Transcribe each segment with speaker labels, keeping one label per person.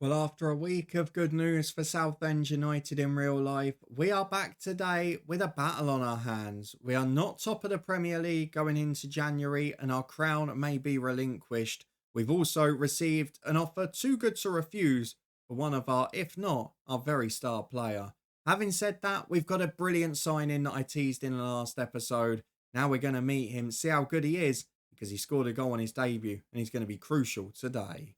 Speaker 1: Well, after a week of good news for Southend United in real life, we are back today with a battle on our hands. We are not top of the Premier League going into January, and our crown may be relinquished. We've also received an offer too good to refuse for one of our, if not, our very star player. Having said that, we've got a brilliant signing that I teased in the last episode. Now we're going to meet him, see how good he is, because he scored a goal on his debut, and he's going to be crucial today.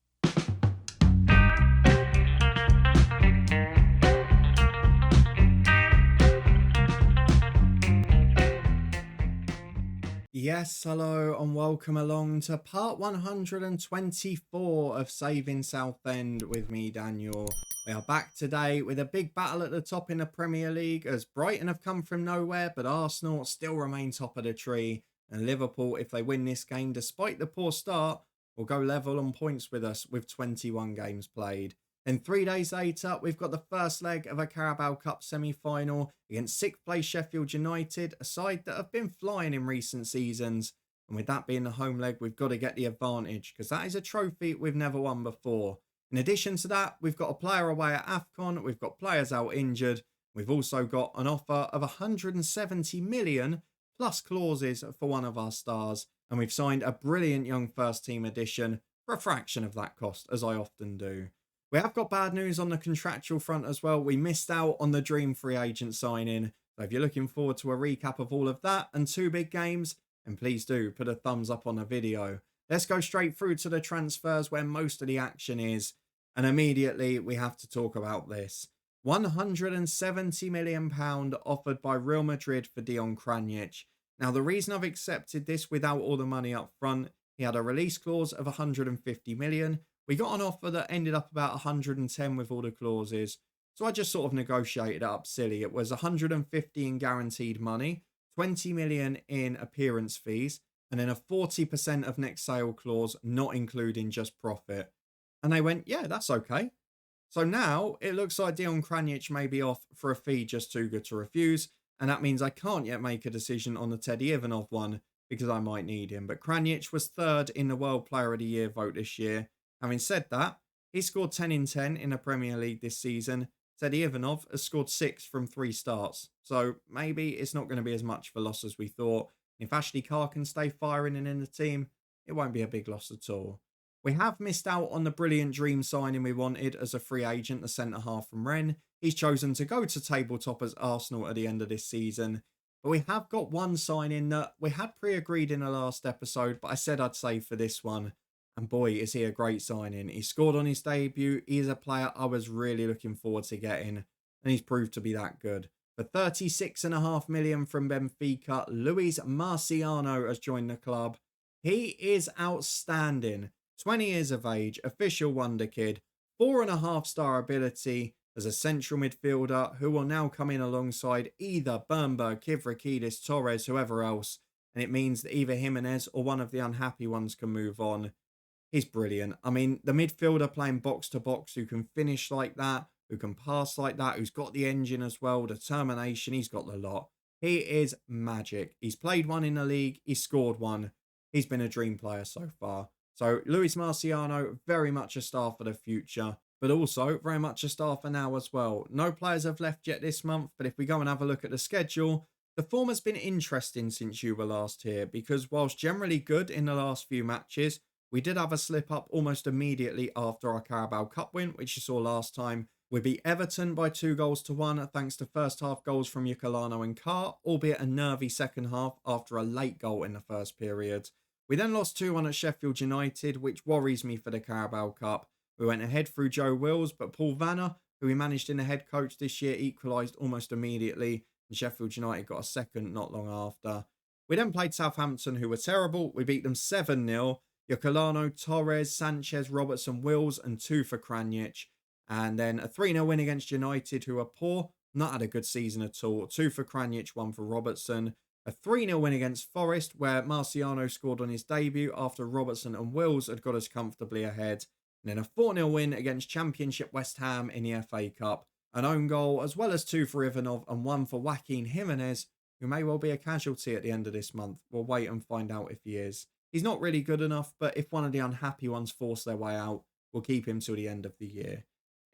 Speaker 1: Yes, hello, and welcome along to part 124 of Saving Southend with me, Daniel. We are back today with a big battle at the top in the Premier League as Brighton have come from nowhere, but Arsenal still remain top of the tree. And Liverpool, if they win this game despite the poor start, will go level on points with us with 21 games played. Then 3 days later, we've got the first leg of a Carabao Cup Semi Final against sixth place Sheffield United, a side that have been flying in recent seasons. And with that being the home leg, we've got to get the advantage because that is a trophy we've never won before. In addition to that, we've got a player away at AFCON, we've got players out injured, we've also got an offer of 170 million plus clauses for one of our stars, and we've signed a brilliant young first team addition for a fraction of that cost, as I often do. We have got bad news on the contractual front as well. We missed out on the dream free agent signing. So if you're looking forward to a recap of all of that and two big games, then please do put a thumbs up on the video. Let's go straight through to the transfers where most of the action is. And immediately we have to talk about this. £170 million offered by Real Madrid for Dion Kranic. Now, the reason I've accepted this without all the money up front, he had a release clause of 150 million. We got an offer that ended up about 110 with all the clauses. So I just sort of negotiated it up silly. It was 150 in guaranteed money, 20 million in appearance fees, and then a 40% of next sale clause, not including just profit. And they went, yeah, that's okay. So now it looks like Dion Kranic may be off for a fee just too good to refuse. And that means I can't yet make a decision on the Teddy Ivanov one because I might need him. But Kranic was third in the World Player of the Year vote this year. Having said that, he scored 10 in 10 in the Premier League this season. Teddy Ivanov has scored 6 from 3 starts. So maybe it's not going to be as much of a loss as we thought. If Ashley Carr can stay firing and in the team, it won't be a big loss at all. We have missed out on the brilliant dream signing we wanted as a free agent, the centre-half from Rennes. He's chosen to go to tabletoppers Arsenal at the end of this season. But we have got one signing that we had pre-agreed in the last episode, but I said I'd save for this one. And boy, is he a great signing. He scored on his debut. He is a player I was really looking forward to getting. And he's proved to be that good. For 36.5 million from Benfica, Luis Marciano has joined the club. He is outstanding. 20 years of age, official wonder kid, 4.5-star ability as a central midfielder who will now come in alongside either Bernberg, Kivrakidis, Torres, whoever else. And it means that either Jimenez or one of the unhappy ones can move on. He's brilliant. I mean, the midfielder playing box to box who can finish like that, who can pass like that, who's got the engine as well, determination, he's got the lot. He is magic. He's played one in the league, he's scored one. He's been a dream player so far. So Luis Marciano, very much a star for the future, but also very much a star for now as well. No players have left yet this month, but if we go and have a look at the schedule, the form has been interesting since you were last here because whilst generally good in the last few matches, we did have a slip up almost immediately after our Carabao Cup win, which you saw last time. We beat Everton by 2-1 thanks to first half goals from Yukalano and Carr, albeit a nervy second half after a late goal in the first period. We then lost 2-1 at Sheffield United, which worries me for the Carabao Cup. We went ahead through Joe Wills, but Paul Vanner, who we managed in the head coach this year, equalised almost immediately, and Sheffield United got a second not long after. We then played Southampton, who were terrible. We beat them 7-0. Yocolano, Torres, Sanchez, Robertson, Wills, and 2 for Kranic. And then a 3-0 win against United, who are poor. Not had a good season at all. 2 for Kranic, 1 for Robertson. A 3-0 win against Forest, where Marciano scored on his debut after Robertson and Wills had got us comfortably ahead. And then a 4-0 win against Championship West Ham in the FA Cup. An own goal, as well as 2 for Ivanov and 1 for Joaquin Jimenez, who may well be a casualty at the end of this month. We'll wait and find out if he is. He's not really good enough, but if one of the unhappy ones force their way out, we'll keep him till the end of the year.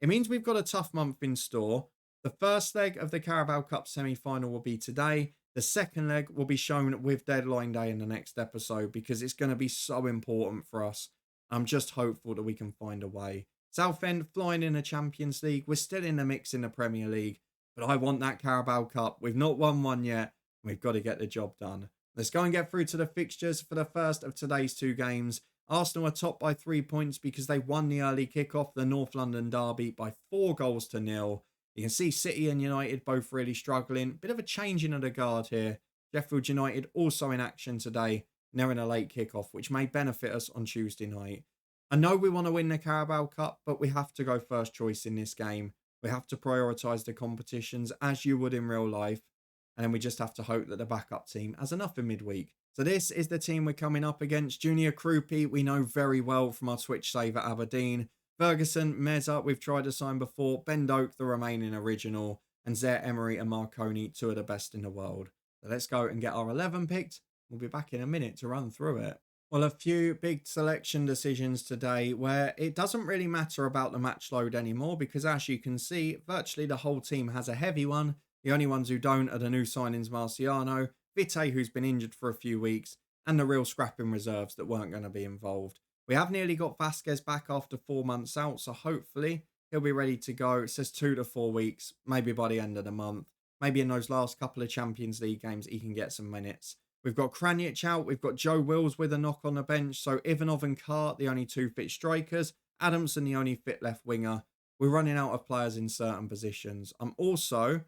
Speaker 1: It means we've got a tough month in store. The first leg of the Carabao Cup Semi Final will be today. The second leg will be shown with deadline day in the next episode because it's going to be so important for us. I'm just hopeful that we can find a way. Southend flying in the Champions League. We're still in the mix in the Premier League, but I want that Carabao Cup. We've not won one yet. We've got to get the job done. Let's go and get through to the fixtures for the first of today's two games. Arsenal are top by 3 points because they won the early kickoff, the North London derby, by 4-0. You can see City and United both really struggling. Bit of a changing of the guard here. Sheffield United also in action today. Now in a late kickoff, which may benefit us on Tuesday night. I know we want to win the Carabao Cup, but we have to go first choice in this game. We have to prioritise the competitions as you would in real life. And then we just have to hope that the backup team has enough in midweek. So this is the team we're coming up against. Junior Krupi, we know very well from our Twitch save at Aberdeen. Ferguson, Meza, we've tried to sign before. Ben Doak, the remaining original. And Zaire Emery and Marconi, two of the best in the world. So let's go and get our 11 picked. We'll be back in a minute to run through it. Well, a few big selection decisions today where it doesn't really matter about the match load anymore because as you can see, virtually the whole team has a heavy one. The only ones who don't are the new signings Marciano, Vite, who's been injured for a few weeks, and the real scrapping reserves that weren't going to be involved. We have nearly got Vasquez back after 4 months out, so hopefully he'll be ready to go. It says 2 to 4 weeks, maybe by the end of the month. Maybe in those last couple of Champions League games, he can get some minutes. We've got Kranic out. We've got Joe Wills with a knock on the bench. So Ivanov and Kart, the only two fit strikers. Adamson, the only fit left winger. We're running out of players in certain positions. I'm also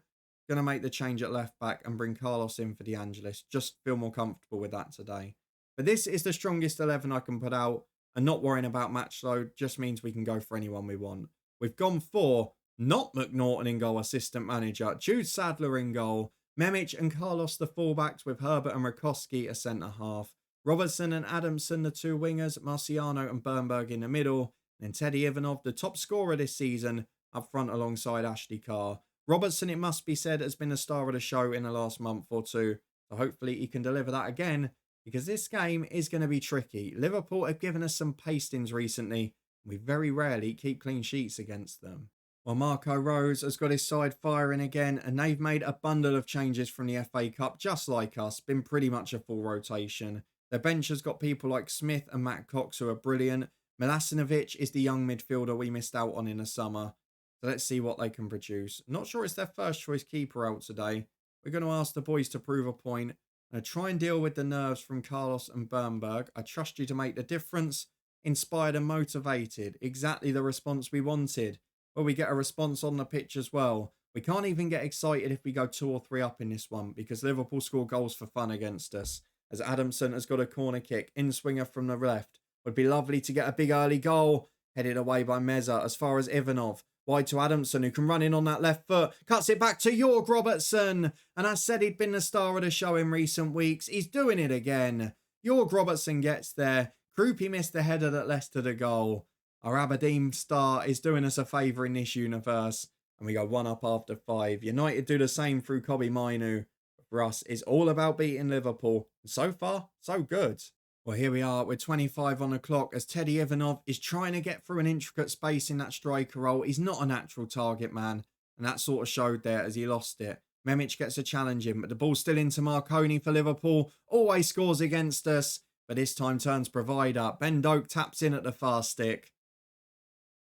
Speaker 1: going to make the change at left back and bring Carlos in for De Angelis. Just feel more comfortable with that today. But this is the strongest 11 I can put out. And not worrying about match load just means we can go for anyone we want. We've gone for not McNaughton in goal, assistant manager. Jude Sadler in goal. Memic and Carlos the fullbacks with Herbert and Rakowski a centre-half. Robertson and Adamson the two wingers. Marciano and Bernberg in the middle. And Teddy Ivanov, the top scorer this season, up front alongside Ashley Carr. Robertson, it must be said, has been the star of the show in the last month or two. So hopefully he can deliver that again because this game is going to be tricky. Liverpool have given us some pastings recently. We very rarely keep clean sheets against them. Well, Marco Rose has got his side firing again, and they've made a bundle of changes from the FA Cup, just like us, been pretty much a full rotation. Their bench has got people like Smith and Matt Cox, who are brilliant. Milasinovic is the young midfielder we missed out on in the summer. So let's see what they can produce. Not sure it's their first choice keeper out today. We're going to ask the boys to prove a point. And try and deal with the nerves from Carlos and Bernberg. I trust you to make the difference. Inspired and motivated. Exactly the response we wanted. Well, we get a response on the pitch as well. We can't even get excited if we go 2 or 3 up in this one because Liverpool score goals for fun against us. As Adamson has got a corner kick, in swinger from the left. Would be lovely to get a big early goal. Headed away by Meza as far as Ivanov. Wide to Adamson, who can run in on that left foot. Cuts it back to Jorg Robertson. And I said he'd been the star of the show in recent weeks. He's doing it again. Jorg Robertson gets there. Krupi missed the header that led to the goal. Our Aberdeen star is doing us a favour in this universe. And we go 1 up after 5. United do the same through Kobe Mainu. For us, it's all about beating Liverpool. And so far, so good. Well, here we are with 25 on the clock as Teddy Ivanov is trying to get through an intricate space in that striker role. He's not a natural target man. And that sort of showed there as he lost it. Memic gets a challenge in, but the ball's still into Marconi for Liverpool. Always scores against us. But this time turns provider. Ben Doak taps in at the far stick.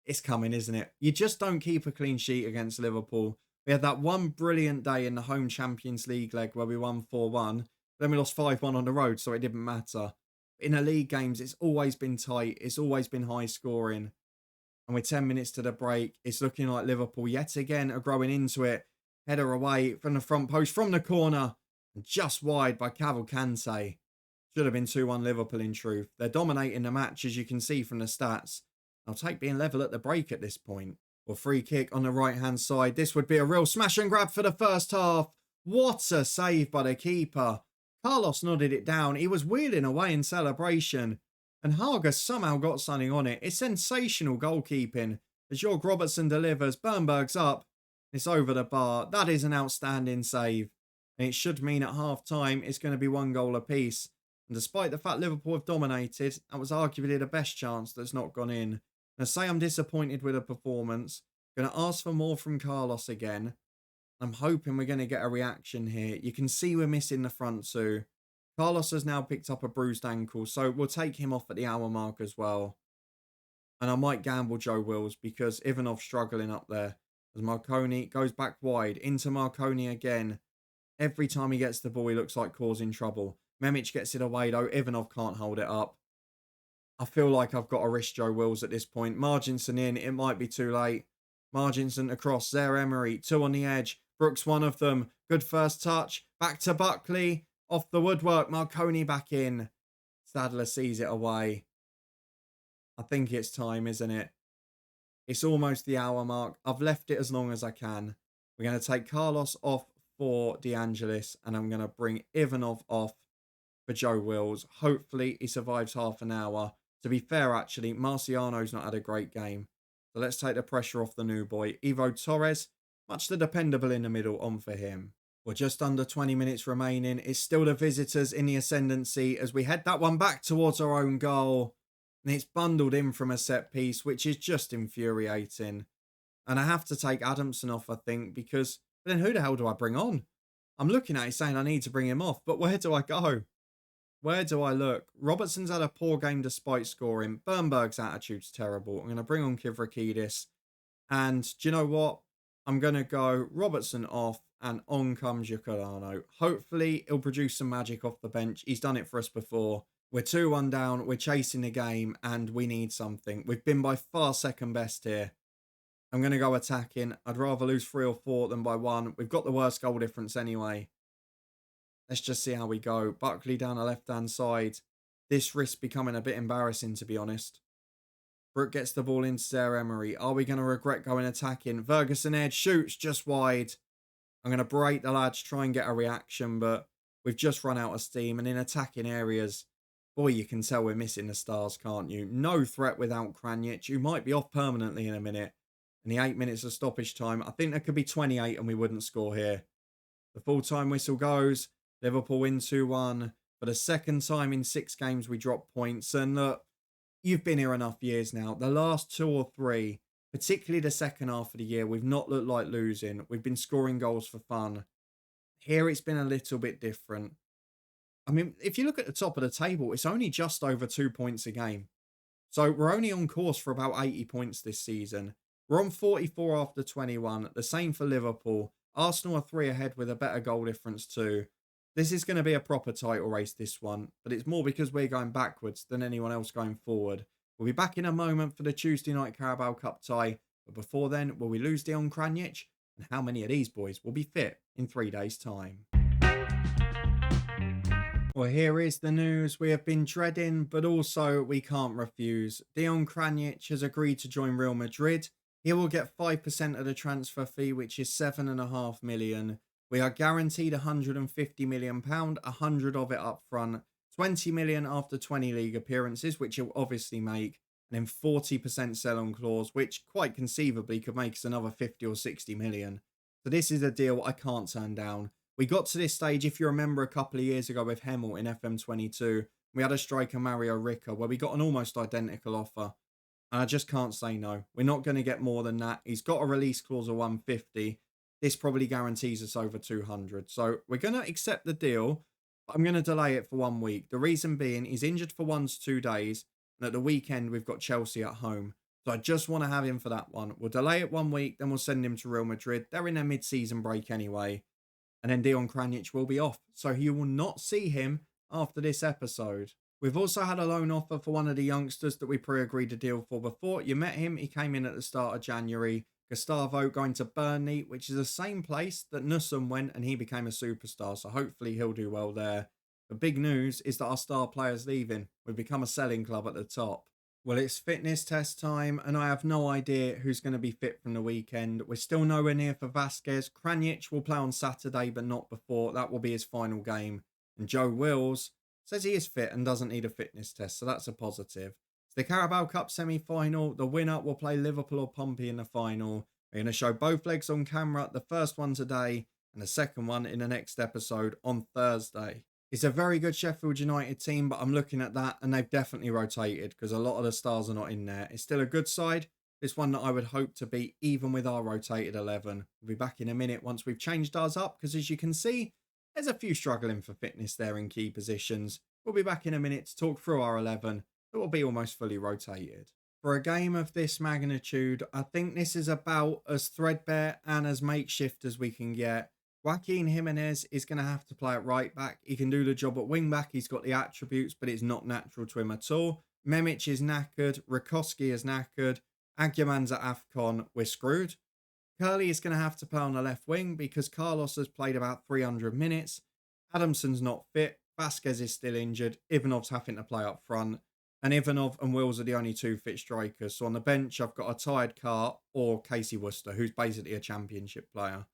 Speaker 1: It's coming, isn't it? You just don't keep a clean sheet against Liverpool. We had that one brilliant day in the home Champions League leg where we won 4-1. Then we lost 5-1 on the road, so it didn't matter. In the league games, it's always been tight. It's always been high scoring. And with 10 minutes to the break, it's looking like Liverpool yet again are growing into it. Header away from the front post, from the corner. And just wide by Cavalcante. Should have been 2-1 Liverpool in truth. They're dominating the match, as you can see from the stats. I'll take being level at the break at this point. Well, free kick on the right-hand side. This would be a real smash and grab for the first half. What a save by the keeper. Carlos nodded it down. He was wheeling away in celebration. And Haga somehow got something on it. It's sensational goalkeeping. As Jorg Robertson delivers, Bernberg's up. It's over the bar. That is an outstanding save. And it should mean at half-time it's going to be 1 goal apiece. And despite the fact Liverpool have dominated, that was arguably the best chance that's not gone in. Now, say I'm disappointed with the performance. Going to ask for more from Carlos again. I'm hoping we're going to get a reaction here. You can see we're missing the front two. Carlos has now picked up a bruised ankle, so we'll take him off at the hour mark as well. And I might gamble Joe Wills because Ivanov's struggling up there. As Marconi goes back wide into Marconi again. Every time he gets the ball, he looks like causing trouble. Memic gets it away though. Ivanov can't hold it up. I feel like I've got to risk Joe Wills at this point. Marginson in. It might be too late. Marginson across. There, Emery. Two on the edge. Brooks, one of them. Good first touch. Back to Buckley. Off the woodwork. Marconi back in. Sadler sees it away. I think it's time, isn't it? It's almost the hour mark. I've left it as long as I can. We're going to take Carlos off for De Angelis. And I'm going to bring Ivanov off for Joe Wills. Hopefully he survives half an hour. To be fair, actually, Marciano's not had a great game. So let's take the pressure off the new boy. Ivo Torres, much the dependable in the middle, on for him. We're just under 20 minutes remaining. It's still the visitors in the ascendancy as we head that one back towards our own goal. And it's bundled in from a set piece, which is just infuriating. And I have to take Adamson off, I think, because then who the hell do I bring on? I'm looking at it saying I need to bring him off, but where do I go? Where do I look? Robertson's had a poor game despite scoring. Bernberg's attitude's terrible. I'm going to bring on Kivrakidis. And do you know what? I'm going to go Robertson off and on comes Giuliano. Hopefully, he'll produce some magic off the bench. He's done it for us before. We're 2-1 down. We're chasing the game and we need something. We've been by far second best here. I'm going to go attacking. I'd rather lose 3 or 4 than by 1. We've got the worst goal difference anyway. Let's just see how we go. Buckley down the left-hand side. This risks becoming a bit embarrassing, to be honest. Brook gets the ball into Sarah Emery. Are we going to regret going attacking? Ferguson edge shoots just wide. I'm going to berate the lads, try and get a reaction, but we've just run out of steam. And in attacking areas, boy, you can tell we're missing the stars, can't you? No threat without Kranjic, who might be off permanently in a minute. And the 8 minutes of stoppage time, I think there could be 28 and we wouldn't score here. The full-time whistle goes. Liverpool win 2-1. For the second time in 6 games, we drop points. And look, you've been here enough years now. The last 2 or 3, particularly the second half of the year, we've not looked like losing. We've been scoring goals for fun. Here it's been a little bit different. I mean, if you look at the top of the table, it's only just over 2 points a game. So we're only on course for about 80 points this season. We're on 44 after 21. The same for Liverpool. Arsenal are 3 ahead with a better goal difference too. This is going to be a proper title race, this one. But it's more because we're going backwards than anyone else going forward. We'll be back in a moment for the Tuesday night Carabao Cup tie. But before then, will we lose Dejan Kranjic? And how many of these boys will be fit in 3 days' time? Well, here is the news we have been dreading, but also we can't refuse. Dejan Kranjic has agreed to join Real Madrid. He will get 5% of the transfer fee, which is £7.5 million. We are guaranteed £150 million, 100 of it up front, 20 million after 20 league appearances, which he'll obviously make, and then 40% sell-on clause, which quite conceivably could make us another 50 or 60 million. So this is a deal I can't turn down. We got to this stage, if you remember, a couple of years ago with Hemel in FM22. We had a striker, Mario Rica, where we got an almost identical offer. And I just can't say no. We're not going to get more than that. He's got a release clause of 150. This probably guarantees us over 200. So we're going to accept the deal. But I'm going to delay it for 1 week. The reason being, he's injured for 1 to 2 days. And at the weekend, we've got Chelsea at home. So I just want to have him for that one. We'll delay it 1 week. Then we'll send him to Real Madrid. They're in their mid-season break anyway. And then Dejan Kranjic will be off. So you will not see him after this episode. We've also had a loan offer for one of the youngsters that we pre-agreed a deal for before. You met him. He came in at the start of January. Gustavo going to Burnley, which is the same place that Nussum went and he became a superstar. So hopefully he'll do well there. The big news is that our star player's leaving. We've become a selling club at the top. Well, it's fitness test time and I have no idea who's going to be fit from the weekend. We're still nowhere near for Vasquez. Kranjic will play on Saturday, but not before. That will be his final game. And Joe Wills says he is fit and doesn't need a fitness test, so that's a positive. It's the Carabao Cup Semi Final. The winner will play Liverpool or Pompey in the final. We're going to show both legs on camera, the first one today and the second one in the next episode on Thursday. It's a very good Sheffield United team, but I'm looking at that and they've definitely rotated because a lot of the stars are not in there. It's still a good side, This one that I would hope to beat even with our rotated 11. We'll be back in a minute once we've changed ours up, because as you can see, there's a few struggling for fitness there in key positions. We'll be back in a minute to talk through our 11 that will be almost fully rotated. For a game of this magnitude, I think this is about as threadbare and as makeshift as we can get. Joaquin Jimenez is going to have to play at right back. He can do the job at wing back. He's got the attributes, but it's not natural to him at all. Memic is knackered. Rakoski is knackered. Aguiman's at AFCON. We're screwed. Curley is going to have to play on the left wing because Carlos has played about 300 minutes. Adamson's not fit. Vasquez is still injured. Ivanov's having to play up front. And Ivanov and Wills are the only two fit strikers. So on the bench, I've got a tired Carr or Casey Worcester, who's basically a championship player.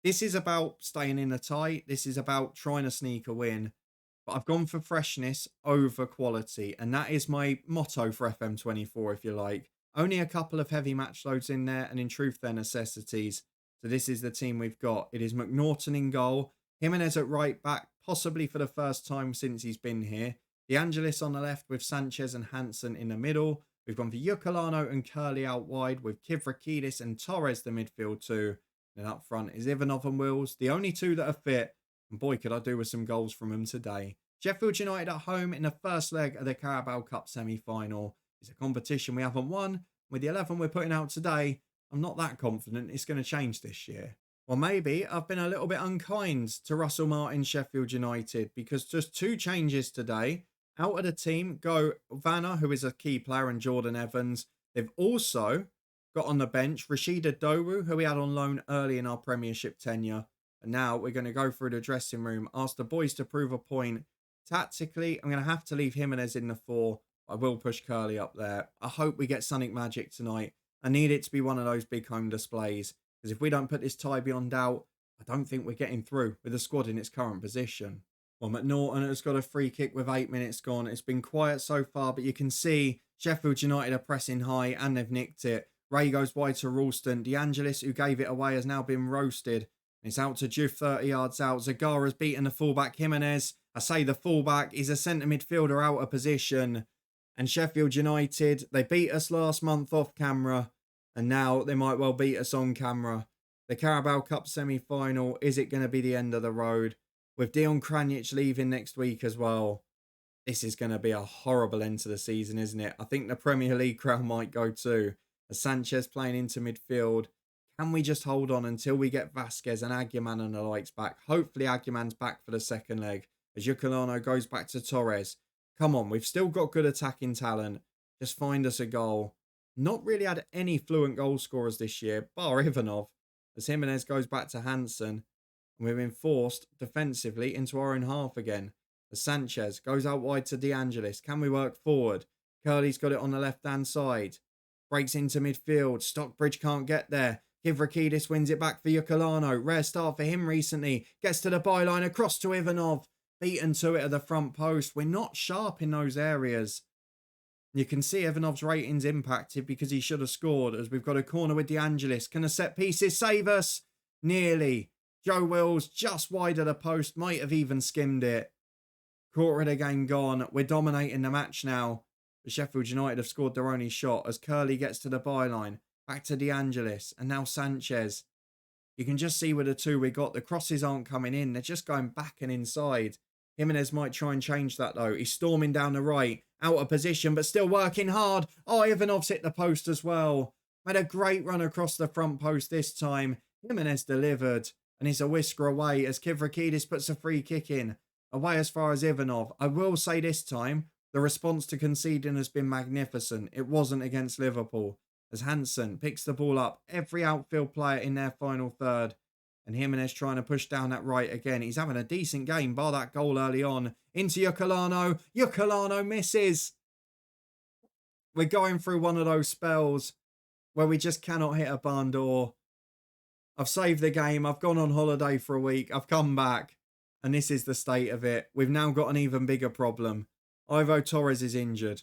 Speaker 1: This is about staying in the tie. This is about trying to sneak a win. But I've gone for freshness over quality. And that is my motto for FM24, if you like. Only a couple of heavy match loads in there. And in truth, they're necessities. So this is the team we've got. It is McNaughton in goal. Jimenez at right back, possibly for the first time since he's been here. De Angelis on the left with Sanchez and Hansen in the middle. We've gone for Yukalano and Curley out wide with Kivrakidis and Torres the midfield too. And up front is Ivanov and Wills, the only two that are fit. And boy, could I do with some goals from them today. Sheffield United at home in the first leg of the Carabao Cup Semi Final. It's a competition we haven't won. With the 11 we're putting out today, I'm not that confident it's going to change this year. Well, maybe I've been a little bit unkind to Russell Martin, Sheffield United, because just two changes today. Out of the team go Vanna, who is a key player, and Jordan Evans. They've also got on the bench Rashida Dowu, who we had on loan early in our Premiership tenure. And now we're going to go through the dressing room, ask the boys to prove a point. Tactically, I'm going to have to leave Jimenez in the 4. I will push Curley up there. I hope we get Sonic Magic tonight. I need it to be one of those big home displays. Because if we don't put this tie beyond doubt, I don't think we're getting through with the squad in its current position. Well, McNaughton has got a free kick with 8 minutes gone. It's been quiet so far, but you can see Sheffield United are pressing high and they've nicked it. Ray goes wide to Ralston. De Angelis, who gave it away, has now been roasted. It's out to Juve 30 yards out. Zagara's beaten the fullback Jimenez. I say the fullback is a centre midfielder out of position. And Sheffield United, they beat us last month off camera. And now they might well beat us on camera. The Carabao Cup Semi Final, is it going to be the end of the road? With Dion Kranic leaving next week as well, this is going to be a horrible end to the season, isn't it? I think the Premier League crown might go too. As Sanchez playing into midfield, can we just hold on until we get Vasquez and Aguiman and the likes back? Hopefully Aguiman's back for the second leg. As Yukalano goes back to Torres. Come on, we've still got good attacking talent. Just find us a goal. Not really had any fluent goal scorers this year, bar Ivanov. As Jimenez goes back to Hansen. And we've been forced defensively into our own half again. As Sanchez goes out wide to De Angelis. Can we work forward? Curley's got it on the left-hand side. Breaks into midfield. Stockbridge can't get there. Kivrakidis wins it back for Yukalano. Rare start for him recently. Gets to the byline across to Ivanov. Beaten to it at the front post. We're not sharp in those areas. You can see Ivanov's rating's impacted because he should have scored, as we've got a corner with De Angelis. Can the set pieces save us? Nearly. Joe Wills just wide of the post. Might have even skimmed it. Quarter of the game gone. We're dominating the match now. But Sheffield United have scored their only shot as Curley gets to the byline. Back to De Angelis. And now Sanchez. You can just see with the two we got, the crosses aren't coming in. They're just going back and inside. Jimenez might try and change that though. He's storming down the right. Out of position, but still working hard. Oh, Ivanov's hit the post as well. Made a great run across the front post this time. Jimenez delivered. And it's a whisker away as Kivrakidis puts a free kick in. Away as far as Ivanov. I will say this time, the response to conceding has been magnificent. It wasn't against Liverpool. As Hansen picks the ball up. Every outfield player in their final third. And Jimenez trying to push down that right again. He's having a decent game, bar that goal early on. Into Yukalano. Yukalano misses. We're going through one of those spells where we just cannot hit a barn door. I've saved the game. I've gone on holiday for a week. I've come back. And this is the state of it. We've now got an even bigger problem. Ivo Torres is injured.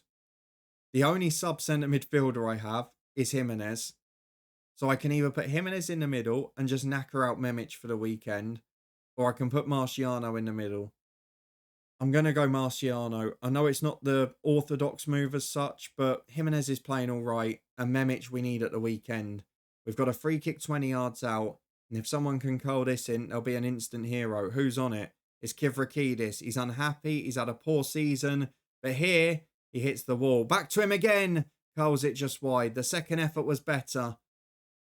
Speaker 1: The only sub-centre midfielder I have is Jimenez. So I can either put Jimenez in the middle and just knacker out Memic for the weekend. Or I can put Marciano in the middle. I'm going to go Marciano. I know it's not the orthodox move as such, but Jimenez is playing all right. and Memic we need at the weekend. We've got a free kick 20 yards out, and if someone can curl this in, there'll be an instant hero. Who's on it? It's Kivrakidis. He's unhappy. He's had a poor season, but here he hits the wall. Back to him again. Curls it just wide. The second effort was better.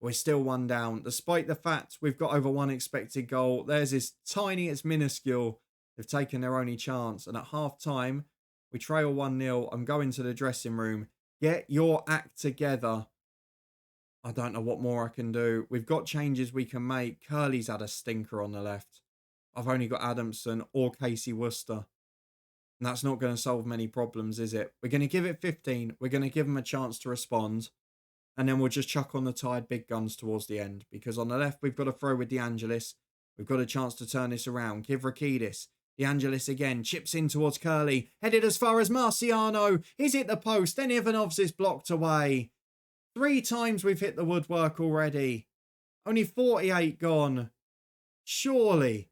Speaker 1: We're still one down. Despite the fact we've got over one expected goal, theirs is tiny, it's minuscule. They've taken their only chance. And at half-time, we trail 1-0. I'm going to the dressing room. Get your act together. I don't know what more I can do. We've got changes we can make. Curly's had a stinker on the left. I've only got Adamson or Casey Worcester. And that's not going to solve many problems, is it? We're going to give it 15. We're going to give them a chance to respond. And then we'll just chuck on the tired big guns towards the end. Because on the left, we've got a throw with De Angelis. We've got a chance to turn this around. Kivrakidis. De Angelis again. Chips in towards Curly. Headed as far as Marciano. He's hit the post. Then Ivanov's is blocked away. 3 times we've hit the woodwork already. Only 48 gone. Surely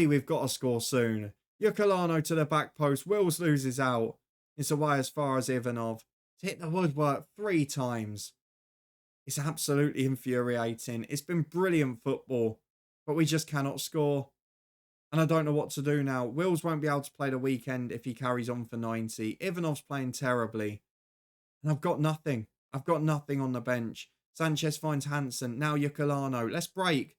Speaker 1: we've got to score soon. Yukulano to the back post. Wills loses out. It's away as far as Ivanov. To hit the woodwork 3 times. It's absolutely infuriating. It's been brilliant football, but we just cannot score. And I don't know what to do now. Wills won't be able to play the weekend if he carries on for 90. Ivanov's playing terribly. And I've got nothing. I've got nothing on the bench. Sanchez finds Hansen. Now Yukulano. Let's break.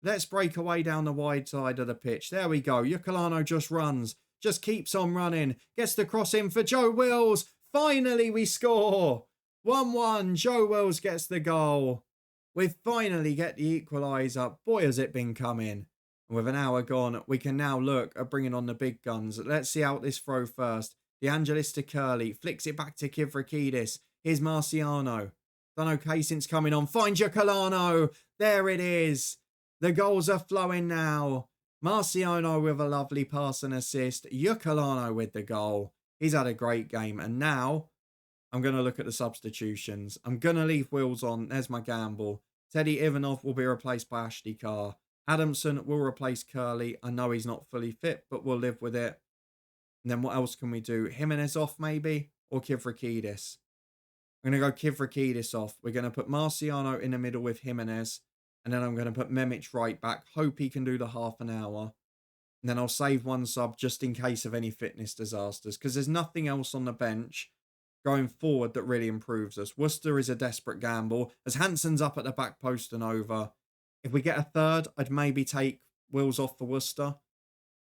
Speaker 1: Let's break away down the wide side of the pitch. There we go. Yukulano just runs. Just keeps on running. Gets the cross in for Joe Wills. Finally we score. 1-1. Joe Wills gets the goal. We finally get the equaliser. Boy, has it been coming. And with an hour gone, we can now look at bringing on the big guns. Let's see out this throw first. De Angelis to Curly. Flicks it back to Kivrakidis. Here's Marciano. Don't know Casey's coming on. Find Yukulano. There it is. The goals are flowing now. Marciano with a lovely pass and assist. Yukulano with the goal. He's had a great game. And now I'm going to look at the substitutions. I'm going to leave Wills on. There's my gamble. Teddy Ivanov will be replaced by Ashley Carr. Adamson will replace Curly. I know he's not fully fit, but we'll live with it. And then what else can we do? Jimenez off maybe? Or Kivrakidis? I'm going to go Kivrakidis off. We're going to put Marciano in the middle with Jimenez. And then I'm going to put Memic right back. Hope he can do the half an hour. And then I'll save one sub just in case of any fitness disasters. Because there's nothing else on the bench going forward that really improves us. Worcester is a desperate gamble. As Hansen's up at the back post and over. If we get a third, I'd maybe take Wills off for Worcester.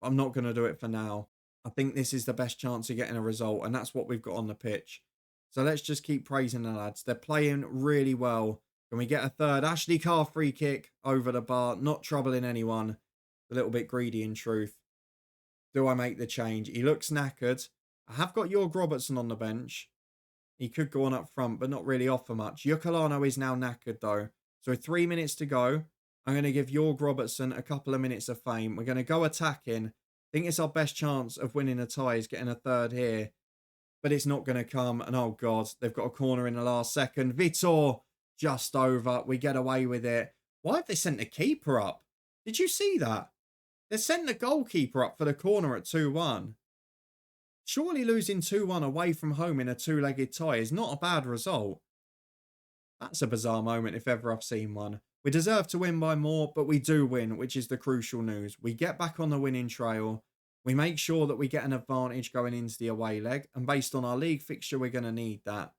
Speaker 1: But I'm not going to do it for now. I think this is the best chance of getting a result. And that's what we've got on the pitch. So let's just keep praising the lads. They're playing really well. Can we get a third? Ashley Carr free kick over the bar. Not troubling anyone. A little bit greedy in truth. Do I make the change? He looks knackered. I have got Jorg Robertson on the bench. He could go on up front, but not really offer much. Yukulano is now knackered though. So with 3 minutes to go, I'm going to give Jorg Robertson a couple of minutes of fame. We're going to go attacking. I think it's our best chance of winning a tie is getting a third here. But it's not going to come. And oh God, they've got a corner in the last second. Vitor just over. We get away with it. Why have they sent the keeper up? Did you see that? They sent the goalkeeper up for the corner at 2-1. Surely losing 2-1 away from home in a 2-legged tie is not a bad result. That's a bizarre moment if ever I've seen one. We deserve to win by more, but we do win, which is the crucial news. We get back on the winning trail. We make sure that we get an advantage going into the away leg. And based on our league fixture, we're going to need that.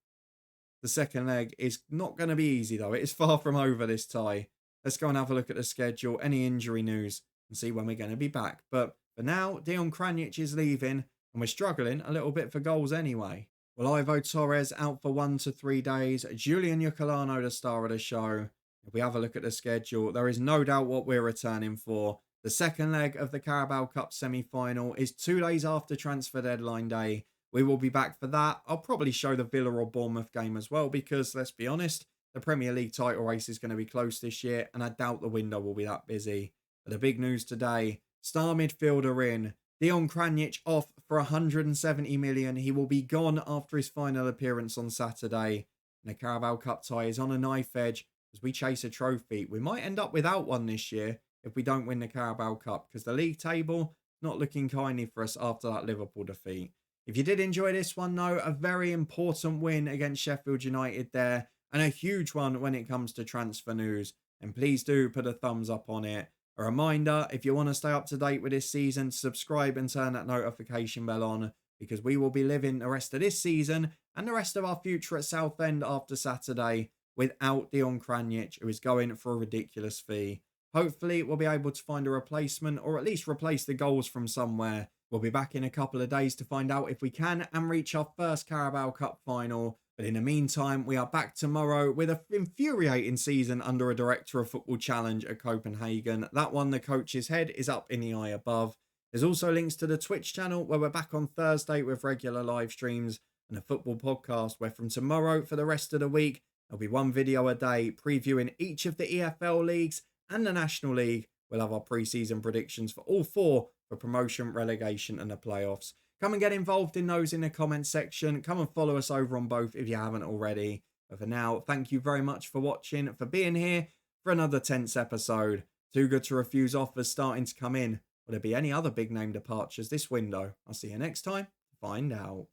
Speaker 1: The second leg is not going to be easy, though. It is far from over, this tie. Let's go and have a look at the schedule, any injury news, and see when we're going to be back. But for now, Dion Kranic is leaving, and we're struggling a little bit for goals anyway. Well, Ivo Torres out for 1 to 3 days. Julian Yukulano, the star of the show. If we have a look at the schedule, there is no doubt what we're returning for. The second leg of the Carabao Cup Semi Final is 2 days after transfer deadline day. We will be back for that. I'll probably show the Villa or Bournemouth game as well because, let's be honest, the Premier League title race is going to be close this year and I doubt the window will be that busy. But the big news today, star midfielder in, Dion Kranic off for 170 million. He will be gone after his final appearance on Saturday. And the Carabao Cup tie is on a knife edge as we chase a trophy. We might end up without one this year if we don't win the Carabao Cup because the league table not looking kindly for us after that Liverpool defeat. If you did enjoy this one though, a very important win against Sheffield United there. and a huge one when it comes to transfer news. And please do put a thumbs up on it. A reminder, if you want to stay up to date with this season, subscribe and turn that notification bell on, because we will be living the rest of this season and the rest of our future at Southend after Saturday without Dion Kranjic, who is going for a ridiculous fee. Hopefully, we'll be able to find a replacement, or at least replace the goals from somewhere. We'll be back in a couple of days to find out if we can and reach our first Carabao Cup final. But in the meantime, we are back tomorrow with an infuriating season under a Director of Football challenge at Copenhagen. That one, the coach's head, is up in the eye above. There's also links to the Twitch channel, where we're back on Thursday with regular live streams, and a football podcast where from tomorrow for the rest of the week, there'll be one video a day previewing each of the EFL leagues and the National League. We'll have our pre-season predictions for all four for promotion, relegation and the playoffs. Come and get involved in those in the comments section. Come and follow us over on both if you haven't already. But for now, thank you very much for watching, for being here for another tense episode. Too good to refuse offers starting to come in. Will there be any other big name departures this window? I'll see you next time to find out.